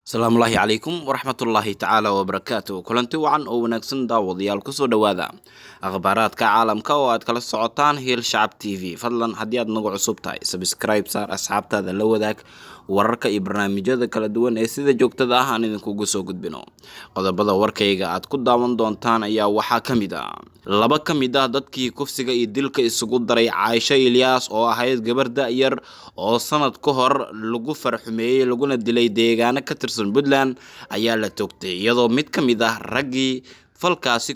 Asalaamu calaykum waraxmatullaahi tacaala wabarakaatuh. Kulanti wacan oo wanaagsan daawadayaal kusoo dhawaada akhbaaraadka caalamka oo aad kala socotaan Hiil Shacab TV. Fadlan haddii aad nagu cusub tahay subscribe saar, asxaabtaada la wadaag wararka iyo barnaamijyada kala duwan ee sida joogtada ah aan idinkugu soo gudbino. Qodobada warkayga aad ku daawan doontaan ayaa waxaa ka mid ah laba ka mid ah dadkii kufsiga iyo dilka isugu daray Caaisha Ilyas oo ahayd gabar da'yar oo sanad ka hor lagu farxumeeyay laguna dilay deegaano ka tirsan Puntland ayaa la toogtay iyadoo mid ka mid ah raggii falkaasi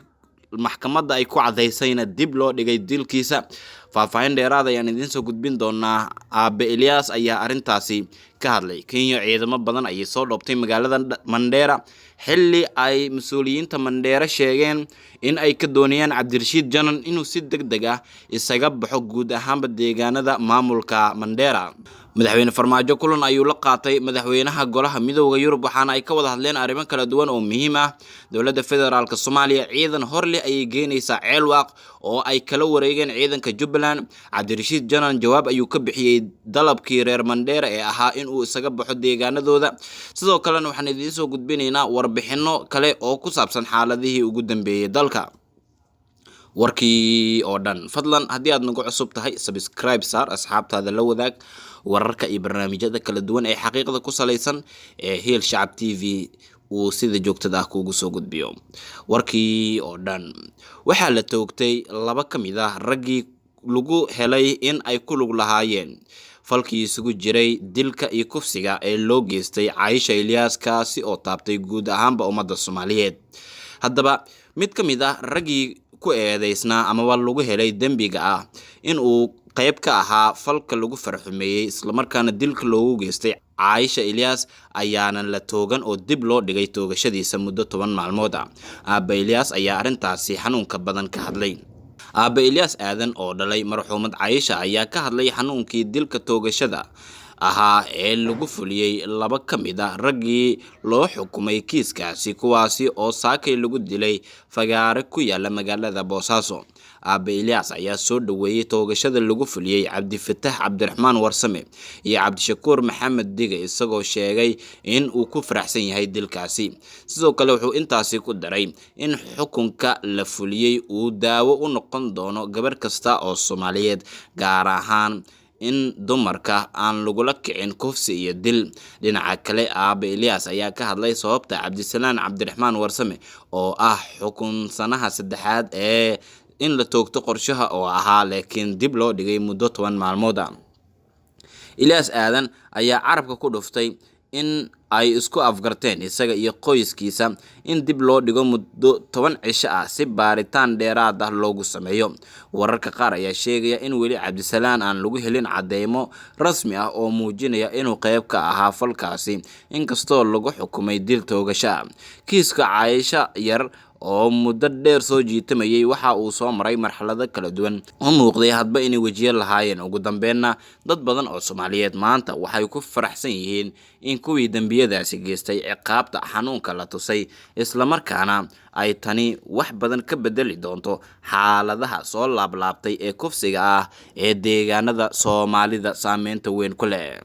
maxkamadda ay ku cadaysayna dib loo dhigay dilkiisa. Faahfaahin dheeraad ayaan idiin soo gudbin doonaa. Aabe Ilyas ayaa arrintaasi ka hadlay. Kenya ciidamo badan ayay soo dhoobtay magaalada Mandera xilli ay mas'uuliyiinta Mandera sheegeen in ay ka doonayaan Cabdirashiid Janan inuu si degdeg ah isaga baxo guud ahaanba deegaanada maamulka Mandera. Madaxweyne Farmaajo kulan ayuu la qaatay madaxweynaha golaha midowga Yurub waxaana ay ka wada hadleen arrimo kala duwan oo muhiim ah. Dowladda Federaalka Soomaaliya ciidan horle ayay geynaysaa Ceelwaaq oo ay kala wareegeen ciidanka Jubbaland. Cabdirashiid Janan jawaab ayuu ka bixiyay dalabkii reer Mandera ee ahaa in uu isaga baxo deegaanadooda. Sidoo kalena waxaan idiin soo gudbinaynaa warbixino kale oo ku saabsan xaaladihii ugu dambeeyay dalka. Warkii oo dhan fadlan haddii aad nagu cusub tahay subscribe saar, asxaabtaada la wadaag wararka iyo barnaamijyada kala duwan ee xaqiiqda ku saleysan ee Hiil Shacab TV uu sida joogtada ah kuugu soo gudbiyo. Warkii oo dhan waxaa la toogtay laba ka mid ah raggii lagu helay in ay ku lug lahaayeen falkii isugu jiray dilka iyo kufsiga ee loo geystay Caaisha Ilyas kaasi oo taabtay guud ahaanba ummadda Soomaaliyeed. Haddaba mid ka mid ah raggii ku eedeysnaa amaba lagu helay dembiga ah in uu qayb ka ahaa falka lagu farxumeeyay islamarkaana dilka loogu geystay Caaisha Ilyas ayaana la toogan oo dib loo dhigay toogashadiisa muddo 10 maalmood ah. Aabe Ilyas ayaa arrintaasi xanuunka badan ka hadlay. Aabe Ilyas aadan oo dhalay marxuumad Caaisha ayaa ka hadlay xanuunkii dilka toogashada ahaa ee lagu fuliyay laba ka mid ah raggii loo xukumay kiiskaasi kuwaasi oo saakay lagu dilay fagaare ku yaala magaalada Boosaaso. Aabe Ilyas ayaa soo dhaweeyay toogashada lagu fuliyay Cabdifataax Cabdiraxmaan Warsame iyo Cabdishakuur Maxamed Dige isagoo sheegay in uu ku faraxsan yahay dilkaasi. Sidoo kale wuxuu intaasi ku daray in xukunka la fuliyay uu daawo u noqon doono gabar kasta oo Soomaaliyeed gaar ahaan in dumarka aan lagula kicin kufsi iyo dil. Dhinaca kale Aabe Ilyas ayaa ka hadlay sababta Cabdisalaan Cabdiraxmaan Warsame oo ah xukunsanaha saddexaad ee in la toogto qorshaha oo ahaa laakiin dib loo dhigay muddo 10 maalmood ah. Ilyas aadan ayaa carabka ku dhuftay in ay isku afgarteen isaga iyo qoyskiisa in dib loo dhigo muddo 10 cisho ah si baaritaan dheeraad ah loogu sameeyo. Wararka qaar ayaa sheegaya in weli Cabdisalaan aan lagu helin cadeymo rasmi ah oo muujinaya inuu qayb ka ahaa falkaasi inkastoo lagu xukumay dil toogasho. Kiiska Caaisha yar oo muddo dheer soo jiitamayay waxa uu soo maray marxalado kala duwan oo muuqday hadba inay wajiyo lahaayeen. Ugu dambeynna dad badan oo Soomaaliyeed maanta waxay ku faraxsan yihiin in kuwii dambiyadaasi geystay ciqaabta xanuunka la tusay islamarkaana ay tani wax badan ka bedeli doonto xaaladaha soo laablaabtay ee kufsiga ah ee deegaanada Soomaalida saameynta weyn ku leh.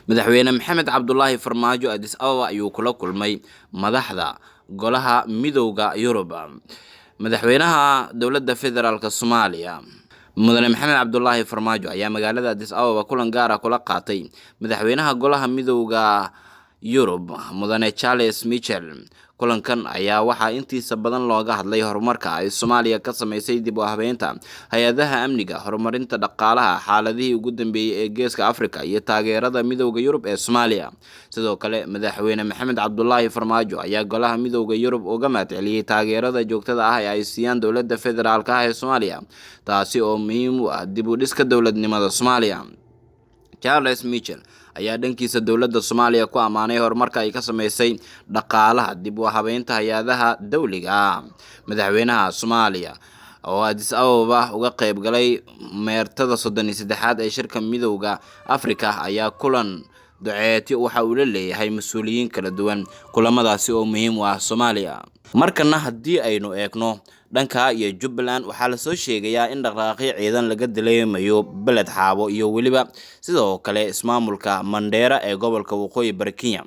Madaxweyne Maxamed Cabdullaahi Farmaajo Addis Ababa ayuu kula kulmay madaxda golaha midowga Yurub. Madaxweynaha dowladda Federaalka Soomaaliya Mudane Maxamed Cabdullaahi Farmaajo ayaa magaalada Addis Ababa kulan gaar ah kula qaatay madaxweynaha golaha midowga Yurub Mudane Charles Michel. Kulankan ayaa waxaa intiisa badan looga hadlay horumarka ay Soomaaliya ka sameysay dib u habeynta hay'adaha amniga, horumarinta dhaqaalaha, xaaladihii ugu dambeeyay ee Geeska Afrika iyo taageerada midowga Yurub ee Soomaaliya. Sidoo kale madaxweyne Maxamed Cabdullaahi Farmaajo ayaa golaha midowga Yurub uga mahadceliyay taageerada joogtada ah ee ay siiyaan dowladda federaalka ah ee Soomaaliya taasi oo muhiim u ah dib u dhiska dowladnimada Soomaaliya. Charles Michel ayaa dhankiisa dowladda Soomaaliya ku amaanay horumarka ay ka sameysay dhaqaalaha dib u habeynta hay'adaha dawliga ah. Madaxweynaha Soomaaliya oo Addis Ababa uga qayb galay meertada 33aad ee shirka midowga Afrika ayaa kulan duceeti waxa uu la leeyahay mas'uuliyiin kala duwan kulamadaasi oo muhiim u ah Soomaaliya. Markana haddii aynu eegno dhanka iyo Jubbaland waxaa la soo sheegayaa in dhaqdhaqaaqyo ciidan laga dileemayo Beled Xaabo iyo weliba sidoo kale ismaamulka Mandera ee gobolka Waqooyi Bari Kenya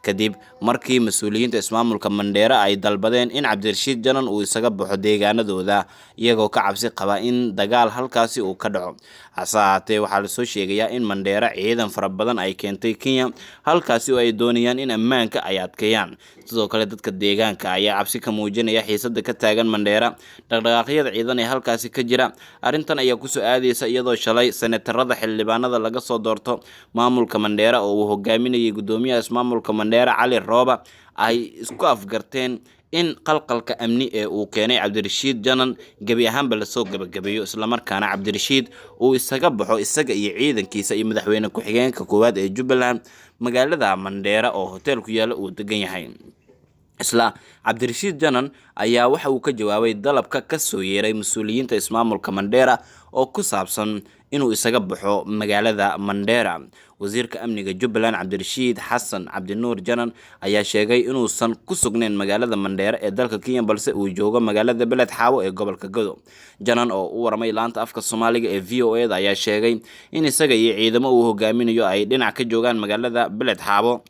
kadib markii mas'uuliyiinta ismaamulka Mandera ay dalbadeen in Cabdirashiid Janan uu isaga baxo deegaanadooda iyagoo ka cabsi qaba in dagaal halkaasi uu ka dhaco hase ahaatee waxaa la soo sheegayaa in Mandera ciidan fara badan ay keentay Kenya halkaasi oo ay doonayaan in ammaanka ay adkeeyaan sidoo kale dadka deegaanka ayaa cabsi ka muujinaya xiisadda ka taagan Mandera dhaqdhaqaaqyada ciidan ee halkaasi ka jira arrintan ayaa ku soo aadaysa iyadoo shalay senatarada xildhibaanada laga soo doorto maamulka Mandera oo uu hogaaminayay gudoomiyaha ismaamulka Mandera Cali Rooba ay isku afgarteen in qalqalka amni ee uu keenay Cabdirashiid Janan gabi ahaanba la soo gabagabeeyo isla markaana Cabdirashiid uu isaga baxo isaga iyo ciidankiisa iyo madaxweyne ku-xigeenka koowaad ee Jubbaland magaalada Mandera oo hotel ku yaala uu degan yahay isla Cabdirashiid Janan ayaa waxa uu ka jawaabay dalabka ka soo yeeray mas'uuliyiinta ismaamulka Mandera oo ku saabsan inuu isaga baxo magaalada Mandera wasiirka amniga Jubbaland Cabdirashiid Xasan Cabdinuur Janan ayaa sheegay inuusan ku sugnayn magaalada Mandera ee dalka Kenya balse uu joogo magaalada Beled Xaabo ee gobolka Gado Janan oo u warmay laanta afka Soomaaliga ee VOA ayaa sheegay in isaga iyo ciidamo uu hogaaminayo ay dhinac ka joogaan magaalada Beled Xaabo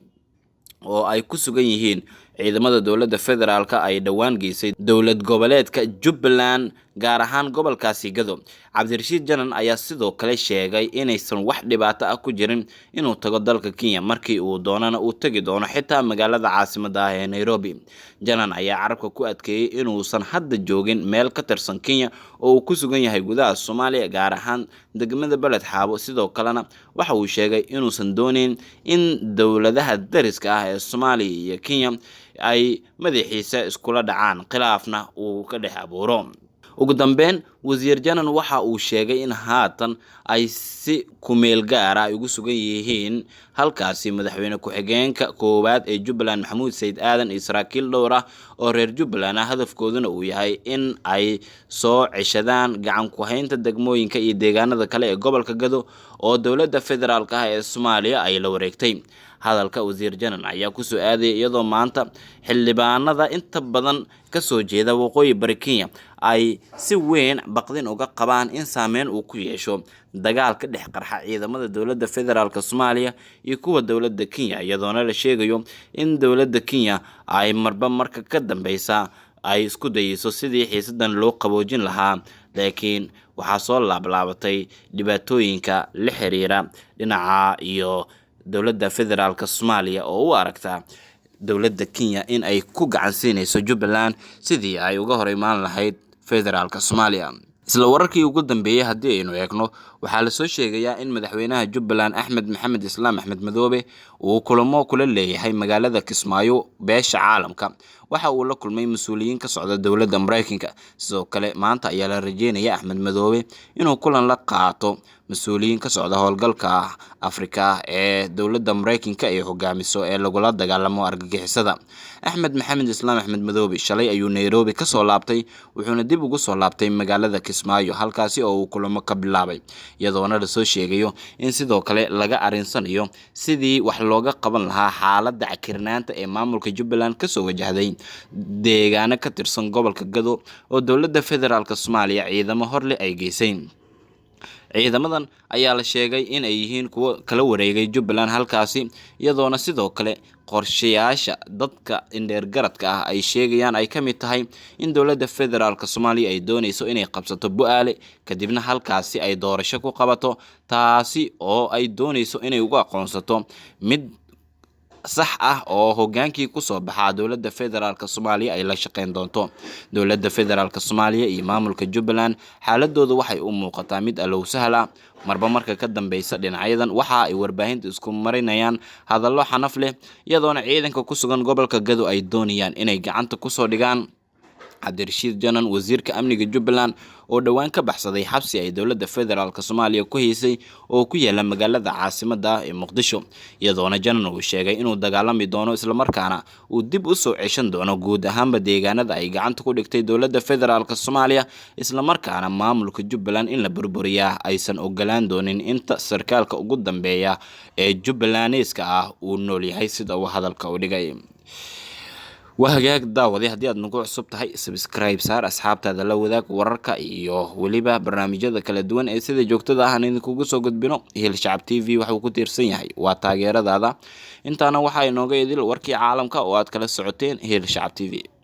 oo ay ku sugan yihiin ciidamada dowladda federaalka ay dhawaan geysay dowlad goboleedka Jubbaland gaar ahaan gobolkaasi Gado Cabdirashiid Janan ayaa sidoo kale sheegay inaysan wax dhibaato ah ku jirin inuu tago dalka Kenya markii uu doonana uu tagi doono xitaa magaalada caasimadda ah ee Nairobi Janan ayaa carabka ku adkeeyay inuusan hadda joogin meel ka tirsan Kenya oo uu ku sugan yahay gudaha Soomaaliya gaar ahaan degmada Beled Xaabo sidoo kalena waxa uu sheegay inuusan doonayn in dowladaha dariska ah ee Soomaaliya iyo Kenya ay madaxiisa iskula dhacaan khilaafna uu ka dhex abuuro ugu dambeyn wasiir Janan waxa uu sheegay in haatan ay si kumeel gaar ah ugu sugan yihiin halkaasi madaxweyne ku-xigeenka koowaad ee Jubbaland Maxamuud Sayid Aadan Israakiil dhowr ah oo reer Jubbaland hadafkooduna uu yahay in ay soo ceshadaan gacan ku haynta degmooyinka iyo deegaanada kale ee gobolka Gado oo dowladda federaalka ah ee Soomaaliya ay la wareegtay hadalka wasiir Janan ayaa ku soo aaday iyadoo maanta xildhibaanada inta badan ka soo jeeda Waqooyi Bari Kenya ay si weyn baqdin uga qabaan in saameyn uu ku yeesho dagaalka dhex qarxa ciidamada dowladda federaalka Soomaaliya iyo kuwa dowladda Kenya iyadoona la sheegayo in dowladda Kenya ay marba marka ka dambeysa ay isku dayayso sidii xiisadan loo qaboojin lahaa laakiin waxaa soo laabatay dhibaatooyinka la xiriira dhinaca iyo dowladda federaalka Soomaaliya oo u aragta dowladda Kenya in ay ku gacan siinayso Jubbaland sidii ay uga hor imaan lahayd federaalka Soomaaliya isla wararkii ugu dambeeyay haddii aynu eegno waxaa la soo sheegayaa in madaxweynaha Jubbaland Axmed Maxamed Islaam Axmed Madoobe uu kulamo kula leeyahay magaalada Kismaayo beesha caalamka waxa uu la kulmay mas'uuliyiin ka socda dowladda Mareykanka sidoo kale maanta ayaa la rajeynayaa Axmed Madoobe inuu kulan la qaato mas'uuliyiin ka socda howlgalka Afrika ee dowladda Mareykanka ee hogaamiso ee lagula dagaalamo argagixisada Axmed Maxamed Islaam Axmed Madoobe shalay ayuu Nairobi ka soo laabtay wuxuuna dib ugu soo laabtay magaalada Kismaayo halkaasi oo uu kulamo ka bilaabay iyadoona la soo sheegayo in sidoo kale laga arinsanayo sidii wax looga qaban lahaa xaaladda cakirnaanta ee maamulka Jubbaland ka soo wajahday deegaano ka tirsan gobolka Gado oo dowladda federaalka Soomaaliya ciidamo horle ay geysay ciidamadan ayaa la sheegay in ay yihiin kuwa kala wareegay Jubbaland halkaasi iyadoona sidoo kale qorshayaasha dadka indheer garadka ah ay sheegayaan ay ka mid tahay in dowladda federaalka Soomaaliya ay doonayso inay qabsato Bu'aale kadibna halkaasi ay doorasho ku qabato taasi oo ay doonayso inay ugu aqoonsato mid sax ah oo hogaankii ku soo baxaa dowladda federaalka Soomaaliya ay la shaqeyn doonto dowladda federaalka Soomaaliya iyo maamulka Jubbaland xaaladoodu waxay u muuqataa mid alow sahla marba marka ka dambeysa dhinacyadan waxa ay warbaahinta isku marinayaan hadallo xanaf leh iyadoona ciidanka ku sugan gobolka Gado ay doonayaan inay gacanta ku soo dhigaan Cabdirashiid Janan wasiirka amniga Jubbaland oo dhawaan ka baxsaday xabsi ay dowladda federaalka Soomaaliya ku haysay oo ku yaala magaalada caasimadda ee Muqdisho iyadoona Janan uu sheegay inuu dagaalami doono isla markaana uu dib u soo ceshan doono guud ahaanba deegaanada ay gacanta ku dhigtay dowladda federaalka Soomaaliya isla markaana maamulka Jubbaland in la burburiyaa aysan ogolaan doonin inta sarkaalka ugu dambeeya ee Jubbalandeska ah uu nool yahay sida uu hadalka u dhigay وهجاك داودي هدي أدنى عصبت هاي سبسكرايب صار أصحاب هذا لو ذاك ورركا إيوه وليبا برنامج هذا كلا دوان إيه سيدا جوكت ده هنين كوجو سوقت بينو هي الشعب تي في وحو كتير سيني وتاجر هذا أنت أنا وحاي نوجي دي الوركي عالم كا وقت كلا السعوتين هي الشعب تي في.